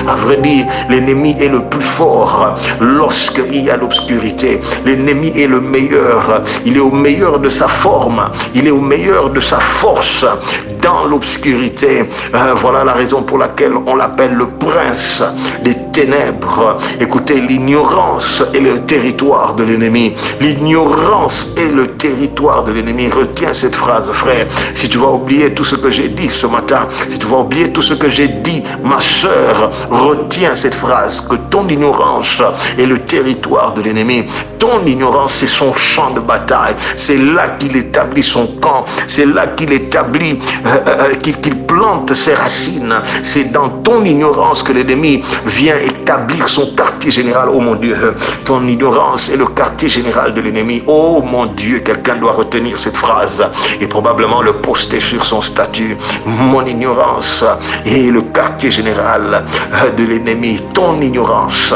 À vrai dire, l'ennemi est le plus fort lorsqu'il y a l'obscurité. L'ennemi est le meilleur. Il est au meilleur de sa forme. Il est au meilleur de sa force dans l'obscurité. Voilà la raison pour laquelle on l'appelle le prince des ténèbres. Écoutez, l'ignorance est le territoire de l'ennemi. L'ignorance est le territoire de l'ennemi. Retiens cette phrase, frère. Si tu vas oublier tout ce que j'ai dit ce matin, si tu vas oublier tout ce que j'ai dit, ma sœur, retiens cette phrase, que ton ignorance est le territoire de l'ennemi. Ton ignorance, c'est son champ de bataille. C'est là qu'il établit son camp. C'est là qu'il établit, qu'il plante ses racines. C'est dans ton ignorance que l'ennemi vient établir son quartier général. Oh mon Dieu, ton ignorance est le quartier général de l'ennemi. Oh mon Dieu, quelqu'un doit retenir cette phrase et probablement le poster sur son statut. Mon ignorance est le quartier général de l'ennemi. Ton ignorance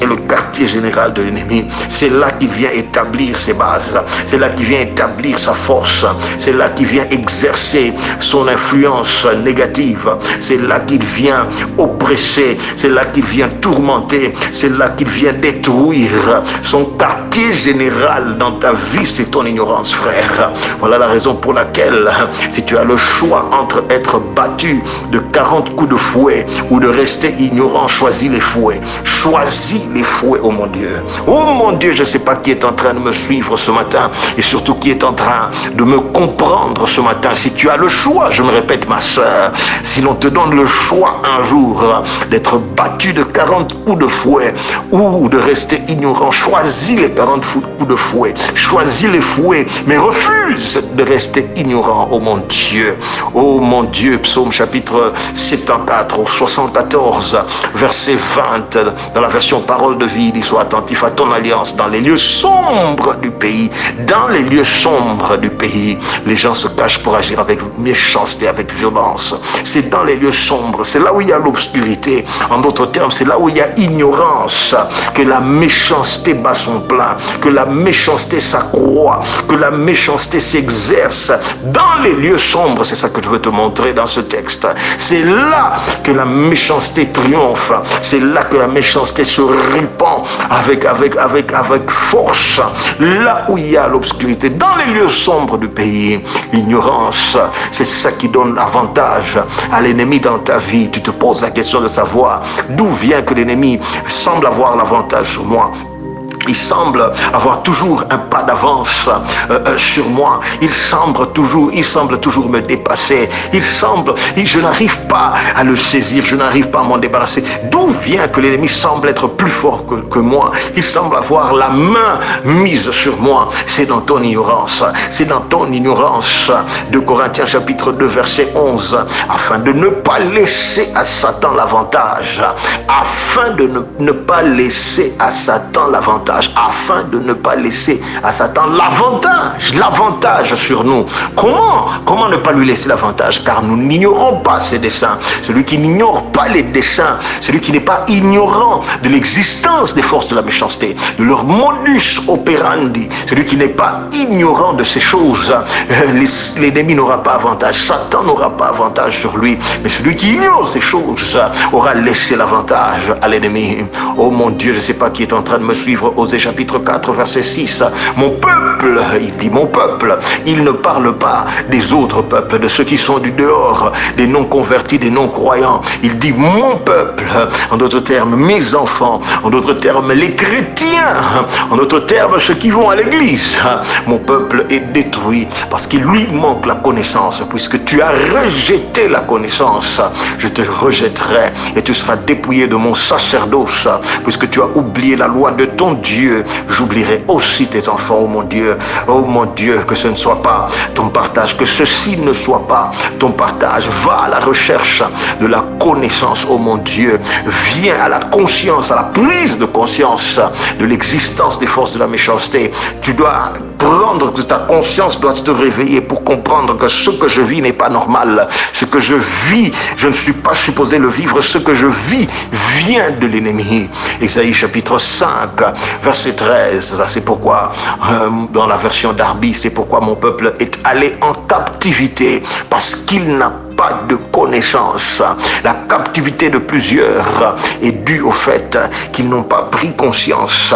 est le quartier général de l'ennemi. C'est là qu'il vient établir ses bases. C'est là qu'il vient établir sa force. C'est là qu'il vient exercer son influence négative. C'est là qu'il vient oppresser. C'est là qu'il vient tourmenter. C'est là qu'il vient détruire. Son quartier général dans ta vie, c'est ton ignorance, frère. Voilà la raison pour laquelle, si tu as le choix entre être battu de 40 coups de fouet ou de rester ignorant, choisis les fouets. Choisis les fouets, oh mon Dieu. Oh mon Dieu, je ne sais pas qui est en train de me suivre ce matin et surtout qui est en train de me comprendre ce matin. Si tu as le choix, je me répète ma soeur, si l'on te donne le choix un jour d'être battu de 40 coups de fouet ou de rester ignorant, choisis les 40 coups de fouet. Choisis les fouets, mais refuse de rester ignorant, oh mon Dieu. Oh mon Dieu, psaume chapitre 74 au 74, verset 20, dans la version parole de vie, il soit attentif à ton alliance dans les lieux sombres du pays. Dans les lieux sombres du pays, les gens se cachent pour agir avec méchanceté, avec violence. C'est dans les lieux sombres, c'est là où il y a l'obscurité. En d'autres termes, c'est là où il y a ignorance que la méchanceté bat son plein, que la méchanceté s'accroît, que la méchanceté s'exerce. Dans les lieux sombres, c'est ça que je veux te montrer dans ce texte. C'est là que la méchanceté triomphe. C'est là que la méchanceté se répand avec force. Là où il y a l'obscurité, dans les lieux sombres du pays, l'ignorance, c'est ça qui donne avantage à l'ennemi dans ta vie. Tu te poses la question de savoir d'où vient que l'ennemi semble avoir l'avantage sur moi. Il semble avoir toujours un pas d'avance sur moi. Il semble toujours me dépasser. Je n'arrive pas à le saisir. Je n'arrive pas à m'en débarrasser. D'où vient que l'ennemi semble être plus fort que moi? Il semble avoir la main mise sur moi. C'est dans ton ignorance. C'est dans ton ignorance. De Corinthiens chapitre 2 verset 11. Afin de ne pas laisser à Satan l'avantage. Afin de ne pas laisser à Satan l'avantage. Afin de ne pas laisser à Satan l'avantage sur nous. Comment ne pas lui laisser l'avantage? Car nous n'ignorons pas ses desseins. Celui qui n'ignore pas les desseins, celui qui n'est pas ignorant de l'existence des forces de la méchanceté, de leur modus operandi, celui qui n'est pas ignorant de ces choses, l'ennemi n'aura pas avantage. Satan n'aura pas avantage sur lui. Mais celui qui ignore ces choses aura laissé l'avantage à l'ennemi. Oh mon Dieu, je ne sais pas qui est en train de me suivre. Osée chapitre 4 verset 6. Mon peuple, il dit mon peuple, il ne parle pas des autres peuples, de ceux qui sont du dehors, des non convertis, des non croyants. Il dit mon peuple, en d'autres termes mes enfants, en d'autres termes les chrétiens, en d'autres termes ceux qui vont à l'église. Mon peuple est détruit parce qu'il lui manque la connaissance. Puisque tu as rejeté la connaissance, je te rejetterai et tu seras dépouillé de mon sacerdoce. Puisque tu as oublié la loi de ton Dieu, j'oublierai aussi tes enfants. Oh mon Dieu, que ce ne soit pas ton partage, que ceci ne soit pas ton partage. Va à la recherche de la connaissance, oh mon Dieu. Viens à la conscience, à la prise de conscience de l'existence des forces de la méchanceté. Tu dois prendre que ta conscience doit te réveiller pour comprendre que ce que je vis n'est pas normal. Ce que je vis, je ne suis pas supposé le vivre. Ce que je vis vient de l'ennemi. Ésaïe chapitre 5, verset 13. Ça, c'est pourquoi, dans la version d'Arby, c'est pourquoi mon peuple est allé en captivité, parce qu'il n'a pas de connaissance. La captivité de plusieurs est due au fait qu'ils n'ont pas pris conscience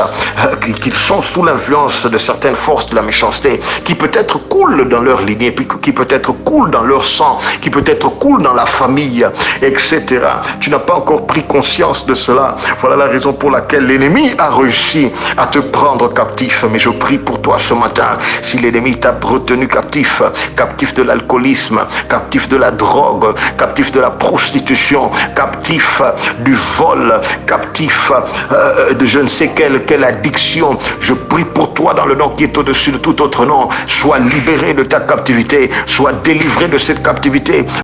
qu'ils sont sous l'influence de certaines forces de la méchanceté qui peut-être coulent dans leur lignée, qui peut-être coulent dans leur sang, qui peut-être coulent dans la famille, etc. Tu n'as pas encore pris conscience de cela. Voilà la raison pour laquelle l'ennemi a réussi à te prendre captif. Mais je prie pour toi ce matin. Si l'ennemi t'a retenu captif, captif de l'alcoolisme, captif de la drogue, captif de la prostitution, captif du vol, captif de je ne sais quelle addiction, je prie pour toi dans le nom qui est au-dessus de tout autre nom. Sois libéré de ta captivité, sois délivré de cette captivité